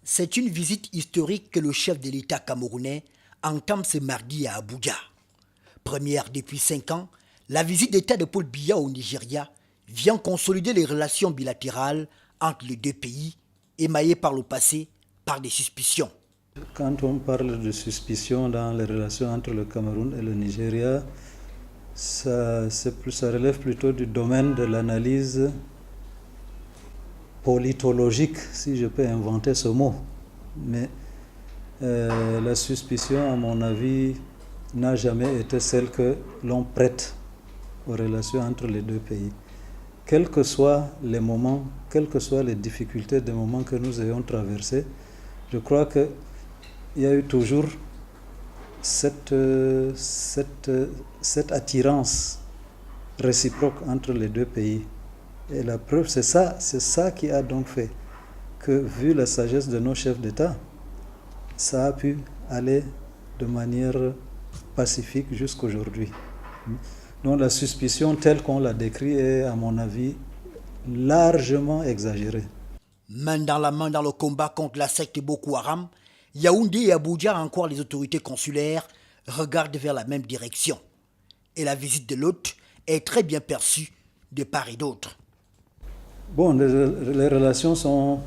C'est une visite historique que le chef de l'État camerounais entame ce mardi à Abuja. Première depuis 5 ans, la visite d'État de Paul Biya au Nigeria vient consolider les relations bilatérales entre les deux pays, émaillées par le passé par des suspicions. Quand on parle de suspicion dans les relations entre le Cameroun et le Nigeria, ça relève plutôt du domaine de l'analyse politologique, si je peux inventer ce mot. Mais la suspicion, à mon avis, n'a jamais été celle que l'on prête aux relations entre les deux pays. Quels que soient les moments, quelles que soient les difficultés des moments que nous ayons traversés, je crois qu'il y a eu toujours cette attirance réciproque entre les deux pays. Et la preuve, c'est ça qui a donc fait que, vu la sagesse de nos chefs d'État, ça a pu aller de manière pacifique jusqu'aujourd'hui. Donc la suspicion telle qu'on l'a décrite est, à mon avis, largement exagérée. Main dans la main dans le combat contre la secte Boko Haram, Yaoundé et Abuja, encore les autorités consulaires, regardent vers la même direction. Et la visite de l'hôte est très bien perçue de part et d'autre. Bon, les relations sont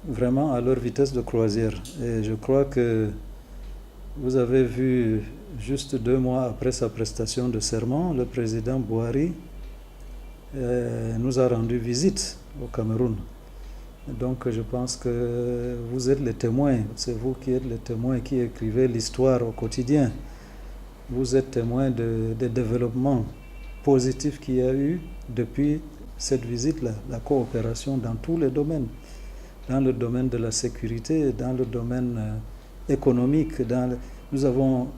vraiment à leur vitesse de croisière. Et je crois que vous avez vu, juste 2 mois après sa prestation de serment, le président Buhari nous a rendu visite au Cameroun. Donc je pense que vous êtes les témoins, c'est vous qui êtes les témoins qui écrivez l'histoire au quotidien. Vous êtes témoins des développements positifs qu'il y a eu depuis cette visite-là, la coopération dans tous les domaines, dans le domaine de la sécurité, dans le domaine économique. Nous avons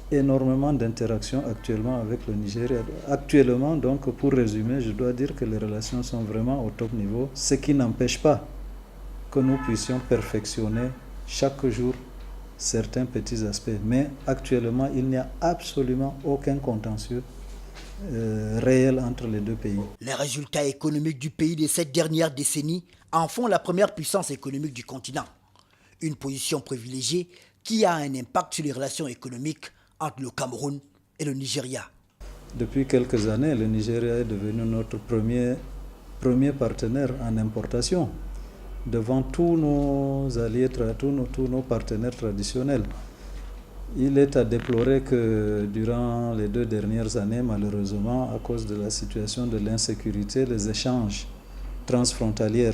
énormément d'interactions actuellement avec le Nigeria. Actuellement, donc, pour résumer, je dois dire que les relations sont vraiment au top niveau, ce qui n'empêche pas que nous puissions perfectionner chaque jour certains petits aspects. Mais actuellement, il n'y a absolument aucun contentieux réel entre les deux pays. Les résultats économiques du pays de cette dernière décennie en font la première puissance économique du continent. Une position privilégiée qui a un impact sur les relations économiques entre le Cameroun et le Nigeria. Depuis quelques années, le Nigeria est devenu notre premier partenaire en importation, devant tous nos alliés, tous nos partenaires traditionnels. Il est à déplorer que durant les 2 dernières années, malheureusement, à cause de la situation de l'insécurité, les échanges transfrontaliers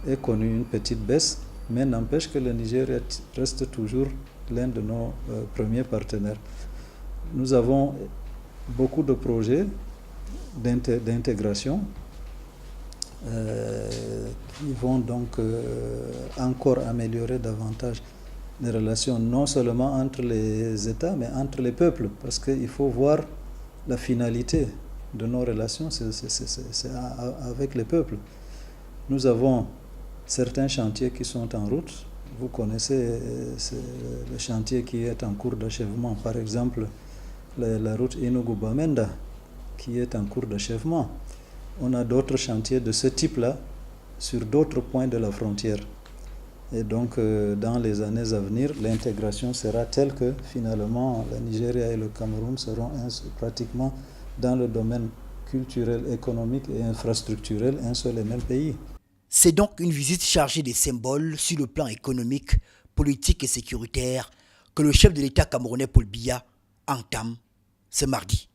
aient connu une petite baisse, mais n'empêche que le Nigeria reste toujours l'un de nos premiers partenaires. Nous avons beaucoup de projets d'intégration qui vont donc encore améliorer davantage les relations, non seulement entre les États, mais entre les peuples, parce qu'il faut voir la finalité de nos relations, c'est avec les peuples. Nous avons certains chantiers qui sont en route. Vous connaissez le chantier qui est en cours d'achèvement, par exemple la route Enugu-Bamenda, qui est en cours d'achèvement. On a d'autres chantiers de ce type-là sur d'autres points de la frontière. Et donc, dans les années à venir, l'intégration sera telle que, finalement, le Nigeria et le Cameroun seront pratiquement dans le domaine culturel, économique et infrastructurel un seul et même pays. C'est donc une visite chargée de symboles sur le plan économique, politique et sécuritaire que le chef de l'État camerounais Paul Biya entame ce mardi.